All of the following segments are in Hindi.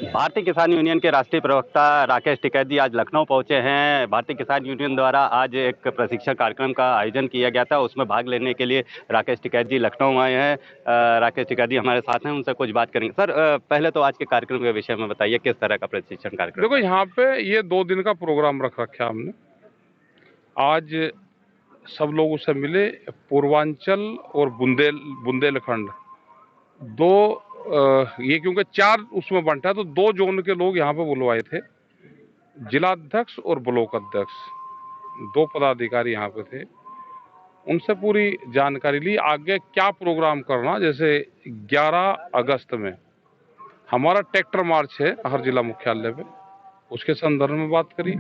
भारतीय किसान यूनियन के राष्ट्रीय प्रवक्ता राकेश टिकैत जी आज लखनऊ पहुंचे हैं। भारतीय किसान यूनियन द्वारा आज एक प्रशिक्षण कार्यक्रम का आयोजन किया गया था, उसमें भाग लेने के लिए राकेश टिकैत जी लखनऊ आए हैं। राकेश टिकैत जी हमारे साथ हैं, उनसे कुछ बात करेंगे। सर, पहले तो आज के कार्यक्रम के विषय में बताइए, किस तरह का प्रशिक्षण कार्यक्रम? देखो, यहाँ पे ये 2 दिन का प्रोग्राम रख रखा है हमने। आज सब लोग उससे मिले। पूर्वांचल और बुंदेलखंड दो ये क्योंकि 4 उसमें बंटा है, तो 2 जोन के लोग यहाँ पे बुलवाए थे। जिलाध्यक्ष और ब्लॉक अध्यक्ष 2 पदाधिकारी यहाँ पे थे। उनसे पूरी जानकारी ली, आगे क्या प्रोग्राम करना। जैसे 11 अगस्त में हमारा ट्रैक्टर मार्च है हर जिला मुख्यालय पे, उसके संदर्भ में बात करी।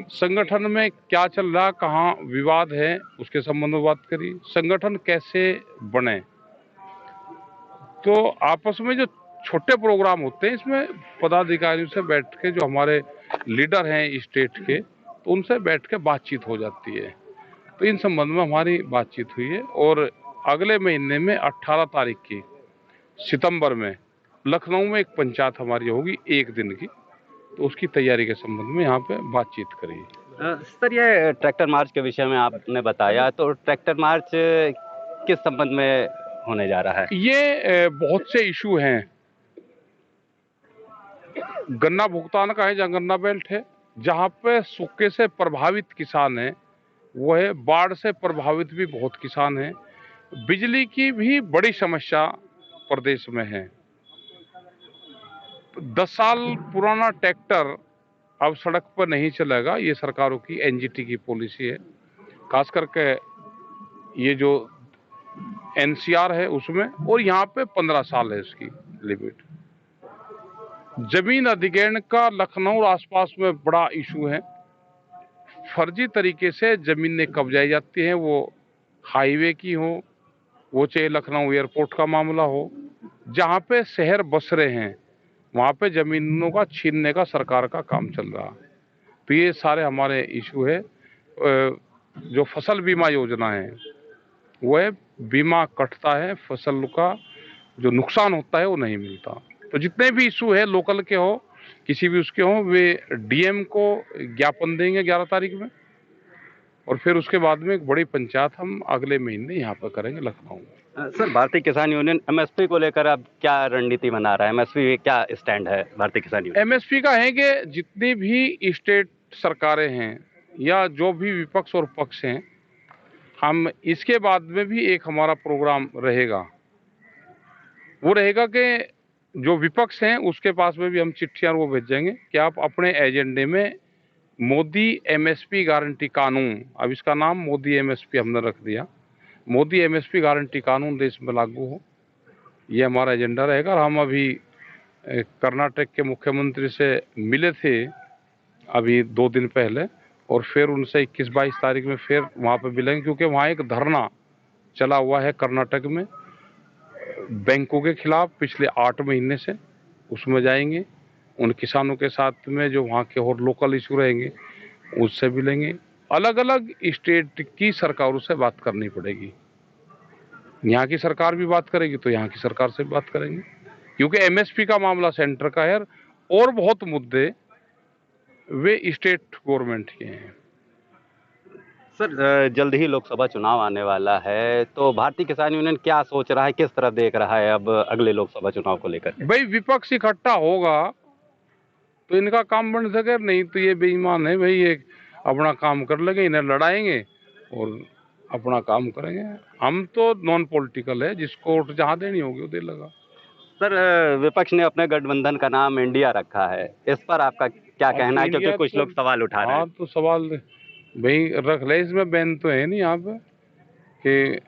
संगठन में क्या चल रहा, कहाँ विवाद है, उसके संबंध में बात करी। संगठन कैसे बने, तो आपस में जो छोटे प्रोग्राम होते हैं, इसमें पदाधिकारियों से बैठ के, जो हमारे लीडर हैं स्टेट के, तो उनसे बैठ के बातचीत हो जाती है। तो इन संबंध में हमारी बातचीत हुई है और अगले महीने में 18 तारीख की सितंबर में लखनऊ में एक पंचायत हमारी होगी 1 दिन की, तो उसकी तैयारी के संबंध में यहाँ पे बातचीत करी। सर, ये ट्रैक्टर मार्च के विषय में आपने बताया, तो ट्रैक्टर मार्च किस संबंध में होने जा रहा है? ये बहुत से इशू हैं। गन्ना भुगतान का है, जहाँ गन्ना बेल्ट है, जहाँ पे सूखे से प्रभावित किसान हैं वो है। बाढ़ से प्रभावित भी बहुत किसान हैं। बिजली की भी बड़ी समस्या प्रदेश में है। 10 साल पुराना ट्रैक्टर अब सड़क पर नहीं चलेगा, ये सरकारों की एनजीटी की पॉलिसी है। खास करके ये जो एनसीआर है उसमें, और यहाँ पे 15 साल है इसकी लिमिट। जमीन अधिग्रहण का लखनऊ और आसपास में बड़ा इशू है। फर्जी तरीके से जमीनें कब्जाई जाती हैं, वो हाईवे की हो, वो चाहे लखनऊ एयरपोर्ट का मामला हो। जहाँ पे शहर बस रहे हैं वहाँ पे जमीनों का छीनने का सरकार का काम चल रहा है। तो ये सारे हमारे इशू है। जो फसल बीमा योजना है वो है, बीमा कटता है, फसल का जो नुकसान होता है वो नहीं मिलता। तो जितने भी इशू है, लोकल के हो, किसी भी उसके हो, वे डीएम को ज्ञापन देंगे 11 तारीख में, और फिर उसके बाद में एक बड़ी पंचायत हम अगले महीने यहाँ पर करेंगे लखनऊ में। सर, भारतीय किसान यूनियन एमएसपी को लेकर अब क्या रणनीति बना रहा है? एमएसपी क्या स्टैंड है भारतीय किसान यूनियन? एमएसपी का है कि जितनी भी स्टेट सरकारें हैं या जो भी विपक्ष और पक्ष हैं, हम इसके बाद में भी एक हमारा प्रोग्राम रहेगा। वो रहेगा कि जो विपक्ष हैं उसके पास में भी हम चिट्ठियां वो भेजेंगे कि आप अपने एजेंडे में मोदी एमएसपी गारंटी कानून, अब इसका नाम मोदी एमएसपी हमने रख दिया, मोदी एमएसपी गारंटी कानून देश में लागू हो, ये हमारा एजेंडा रहेगा। और हम अभी कर्नाटक के मुख्यमंत्री से मिले थे अभी 2 दिन पहले, और फिर उनसे 21-22 तारीख में फिर वहाँ पे मिलेंगे, क्योंकि वहाँ एक धरना चला हुआ है कर्नाटक में बैंकों के खिलाफ पिछले 8 महीने से। उसमें जाएंगे, उन किसानों के साथ में जो वहाँ के और लोकल इशू रहेंगे उससे मिलेंगे। अलग अलग स्टेट की सरकारों से बात करनी पड़ेगी। यहाँ की सरकार भी बात करेगी तो यहाँ की सरकार से भी बात करेंगे, क्योंकि एमएसपी का मामला सेंटर का है और बहुत मुद्दे वे स्टेट गवर्नमेंट के हैं। सर, जल्द ही लोकसभा चुनाव आने वाला है, तो भारतीय किसान यूनियन क्या सोच रहा है, किस तरफ देख रहा है अब अगले लोकसभा चुनाव को लेकर? भाई, विपक्ष इकट्ठा होगा तो इनका काम बन सके, नहीं तो ये बेईमान है भाई, ये अपना काम कर लेंगे, इन्हें लड़ाएंगे और अपना काम करेंगे। हम तो नॉन पॉलिटिकल है, जिसको वोट जहाँ देनी होगी वो दे लगा। सर, विपक्ष ने अपने गठबंधन का नाम इंडिया रखा है, इस पर आपका क्या कहना है? क्योंकि कुछ लोग सवाल उठा रहे हैं। हाँ, तो सवाल भाई रख ले, इसमें बैन तो है नहीं यहाँ पे कि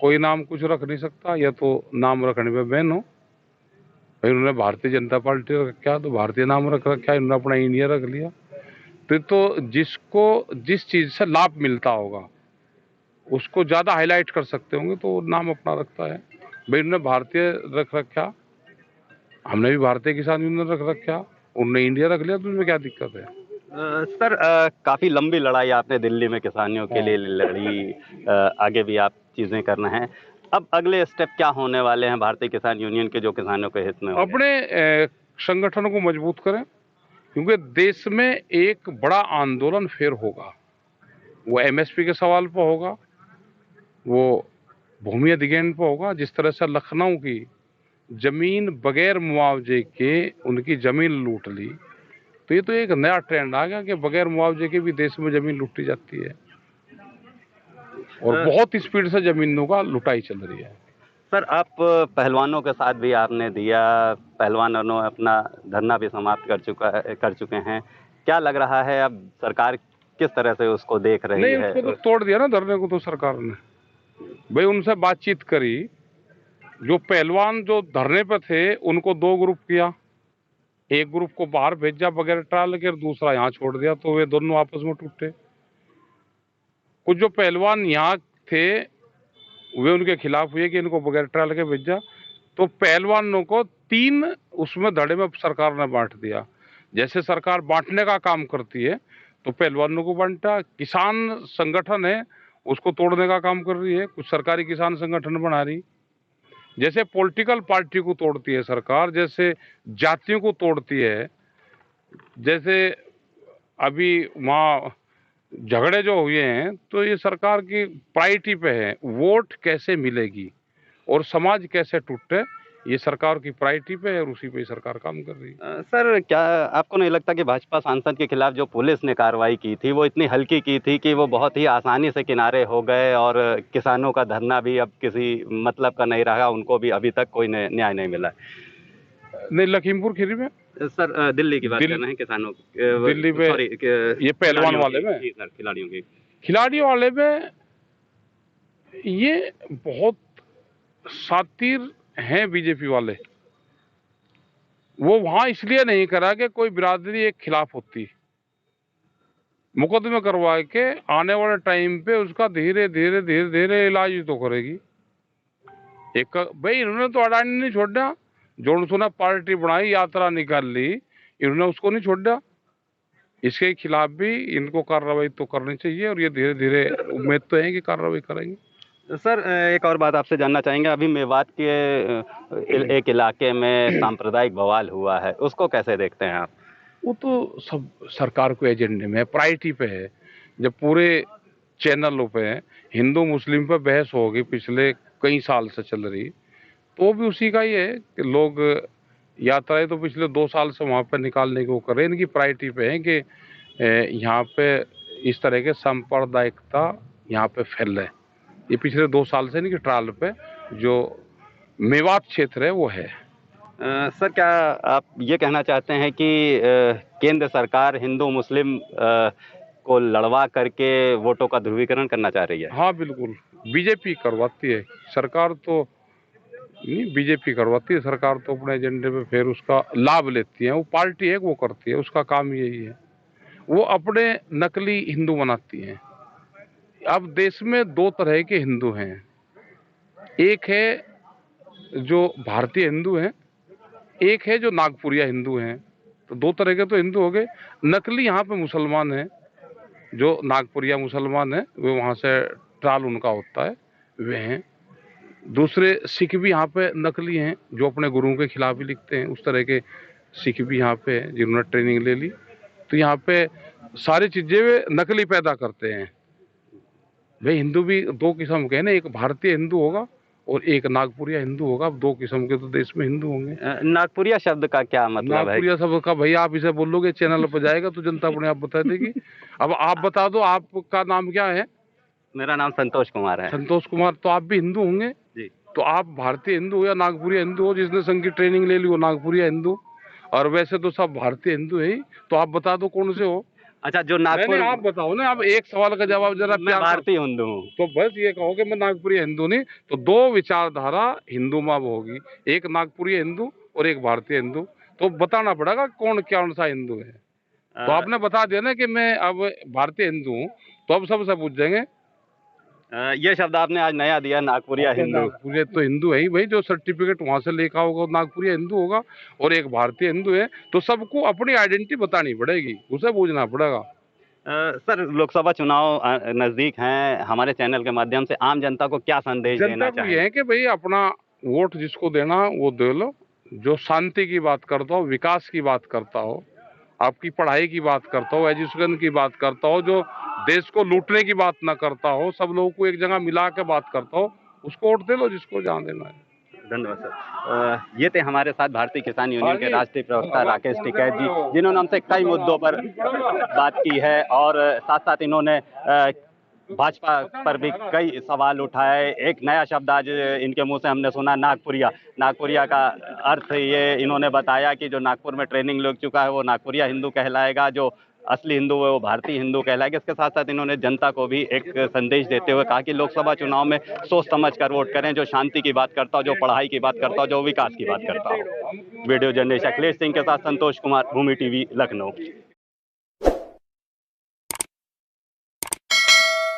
कोई नाम कुछ रख नहीं सकता, या तो नाम रखने पे बैन हो। भाई उन्होंने भारतीय जनता पार्टी रखा तो भारतीय नाम रख रखा है, इन्होंने अपना इंडिया रख लिया। तो जिसको जिस चीज से लाभ मिलता होगा उसको ज्यादा हाईलाइट कर सकते होंगे तो नाम अपना रखता है। भाई उन्होंने भारतीय रख रखा, हमने भी भारतीय किसान यूनियन रख रखा, उन्होंने इंडिया रख लिया, तो उसमें क्या दिक्कत है? सर, काफी लंबी लड़ाई आपने दिल्ली में किसानियों के लिए लड़ी, आगे भी आप चीजें करना है, अब अगले स्टेप क्या होने वाले हैं भारतीय किसान यूनियन के, जो किसानों के हित में होंगे? अपने संगठन को मजबूत करें, क्योंकि देश में एक बड़ा आंदोलन फिर होगा। वो एमएसपी के सवाल पर होगा, वो भूमि अधिग्रहण पर होगा। जिस तरह से लखनऊ की जमीन बगैर मुआवजे के उनकी जमीन लूट ली, तो ये तो एक नया ट्रेंड आ गया कि बगैर मुआवजे के भी देश में जमीन लूटी जाती है और बहुत स्पीड से जमीनों का लुटाई चल रही है। सर, आप पहलवानों के साथ भी आपने दिया, पहलवानों ने अपना धरना भी समाप्त कर चुके हैं। क्या लग रहा है अब सरकार किस तरह से उसको देख रही नहीं, है? उसको तो तोड़ दिया ना धरने को तो सरकार ने। भाई उनसे बातचीत करी, जो पहलवान जो धरने पे थे उनको दो ग्रुप किया, एक ग्रुप को बाहर भेजा बगैर ट्रायल के, दूसरा यहाँ छोड़ दिया, तो वे दोनों आपस में टूटे। कुछ जो पहलवान यहाँ थे वे उनके खिलाफ हुए कि इनको बगैर ट्रायल के भेजा, तो पहलवानों को 3 उसमें धड़े में सरकार ने बांट दिया। जैसे सरकार बांटने का काम करती है तो पहलवानों को बांटा। किसान संगठन है उसको तोड़ने का काम कर रही है, कुछ सरकारी किसान संगठन बना रही। जैसे पॉलिटिकल पार्टी को तोड़ती है सरकार, जैसे जातियों को तोड़ती है, जैसे अभी वहाँ झगड़े जो हुए हैं, तो ये सरकार की प्रायोरिटी पे है, वोट कैसे मिलेगी और समाज कैसे टूटे, ये सरकार की प्रायोरिटी पे है और उसी पे सरकार काम कर रही है। सर, क्या आपको नहीं लगता कि भाजपा सांसद के खिलाफ जो पुलिस ने कार्रवाई की थी वो इतनी हल्की की थी कि वो बहुत ही आसानी से किनारे हो गए और किसानों का धरना भी अब किसी मतलब का नहीं रहा, उनको भी अभी तक कोई न्याय नहीं मिला? नहीं, लखीमपुर खीरी में सर, दिल्ली की बात कर रहे हैं, किसानों दिल्ली में, सॉरी, ये पहलवान वाले में, जी सर, खिलाड़ियों वाले में ये बहुत शातिर हैं बीजेपी वाले। वो वहां इसलिए नहीं करा कि कोई बिरादरी एक खिलाफ होती, मुकदमे करवा के आने वाले टाइम पे उसका धीरे धीरे धीरे धीरे इलाज तो करेगी। एक भाई इन्होंने तो अडानी नहीं छोड़ा, जो सुना पार्टी बनाई, यात्रा निकाल ली, इन्होंने उसको नहीं छोड़ा। इसके खिलाफ भी इनको कार्रवाई तो करनी चाहिए और ये धीरे धीरे उम्मीद तो है कि कार्रवाई करेंगे। सर, एक और बात आपसे जानना चाहेंगे। अभी मेवात के एक इलाके में सांप्रदायिक बवाल हुआ है, उसको कैसे देखते हैं आप? वो तो सब सरकार को एजेंडे में है, प्रायोरिटी पे है। जब पूरे चैनलों पे हिंदू मुस्लिम पे बहस होगी पिछले कई साल से चल रही, तो भी उसी का ही है कि लोग यात्राएं तो पिछले 2 साल से वहाँ पे निकालने को कर रहे हैं। इनकी प्रायोरिटी पे है कि यहाँ पे इस तरह के सांप्रदायिकता यहाँ पे फैले। ये पिछले 2 साल से इनकी ट्रायल पे जो मेवात क्षेत्र है वो है। सर, क्या आप ये कहना चाहते हैं कि केंद्र सरकार हिंदू मुस्लिम को लड़वा करके वोटों का ध्रुवीकरण करना चाह रही है? हाँ बिल्कुल, बीजेपी करवाती है, सरकार तो नहीं, बीजेपी करवाती है। सरकार तो अपने एजेंडे पे फिर उसका लाभ लेती है, वो पार्टी है वो करती है, उसका काम यही है। वो अपने नकली हिंदू बनाती हैं। अब देश में 2 तरह के हिंदू हैं, एक है जो भारतीय हिंदू हैं, एक है जो नागपुरिया हिंदू हैं। तो 2 तरह के तो हिंदू हो गए। नकली यहाँ पे मुसलमान हैं, जो नागपुरिया मुसलमान हैं, वे वहाँ से ट्राल उनका होता है, वे हैं। दूसरे सिख भी यहाँ पे नकली हैं, जो अपने गुरुओं के खिलाफ ही लिखते हैं। उस तरह के सिख भी यहाँ पे हैं जिन्होंने ट्रेनिंग ले ली। तो यहाँ पे सारी चीजें वे नकली पैदा करते हैं। वे हिंदू भी 2 किस्म के हैं ना, एक भारतीय हिंदू होगा और एक नागपुरिया हिंदू होगा। अब 2 किस्म के तो देश में हिंदू होंगे। नागपुरिया शब्द का क्या मतलब है? नागपुरिया शब्द का भैया आप इसे बोलोगे चैनल पर जाएगा तो जनता अपने आप बता देगी। अब आप बता दो, आपका नाम क्या है? मेरा नाम संतोष कुमार है। संतोष कुमार, तो आप भी हिंदू होंगे जी। तो आप भारतीय हिंदू हो या नागपुरिया हिंदू हो? जिसने संघ की ट्रेनिंग ले ली वो नागपुरिया हिंदू, और वैसे तो सब भारतीय हिंदू है ही। तो आप बता दो कौन से हो? अच्छा, जो नागपुर, आप बताओ ना, आप एक सवाल का जवाब जरा। मैं भारतीय हिंदू हूँ। तो बस ये कहो कि मैं नागपुरिया हिंदू नहीं, तो 2 विचारधारा हिंदू में होगी, एक नागपुरिया हिंदू और एक भारतीय हिंदू। तो बताना पड़ेगा कौन सा हिंदू है। तो आपने बता दिया ना कि मैं अब भारतीय हिंदू हूँ, तो अब सबसे पूछ जाएंगे। ये शब्द आपने आज नया दिया, नागपुरिया हिंदू। नागपुरिया तो हिंदू है ही भाई, जो सर्टिफिकेट वहां से लेकर होगा नागपुरिया हिंदू होगा, और एक भारतीय हिंदू है। तो सबको अपनी आइडेंटिटी बतानी पड़ेगी, उसे पूछना पड़ेगा। सर, लोकसभा चुनाव नज़दीक हैं, हमारे चैनल के माध्यम से आम जनता को क्या संदेश जनता देना को चाहेंगे? ये है कि भाई अपना वोट जिसको देना वो दे लो, जो शांति की बात करता हो, विकास की बात करता हो, आपकी पढ़ाई की बात करता हो, एजुकेशन की बात करता हो, जो देश को लूटने की बात ना करता हो, सब लोगों को एक जगह मिला के बात करता हो, उसको वोट दे लो जिसको जहाँ देना है। धन्यवाद सर। ये थे हमारे साथ भारतीय किसान यूनियन के राष्ट्रीय प्रवक्ता राकेश टिकैत जी, जिन्होंने हमसे कई मुद्दों पर बात की है और साथ साथ इन्होंने भाजपा पर भी कई सवाल उठाए। एक नया शब्द आज इनके मुंह से हमने सुना, नागपुरिया। नागपुरिया का अर्थ ये इन्होंने बताया कि जो नागपुर में ट्रेनिंग ले चुका है वो नागपुरिया हिंदू कहलाएगा, जो असली हिंदू है वो भारतीय हिंदू कहलाएगा। इसके साथ साथ इन्होंने जनता को भी एक संदेश देते हुए कहा कि लोकसभा चुनाव में सोच समझ कर वोट करें, जो शांति की बात करता हो, जो पढ़ाई की बात करता हो, जो विकास की बात करता हो। वीडियो जर्नलिस्ट अखिलेश सिंह के साथ संतोष कुमार, भूमि टीवी, लखनऊ।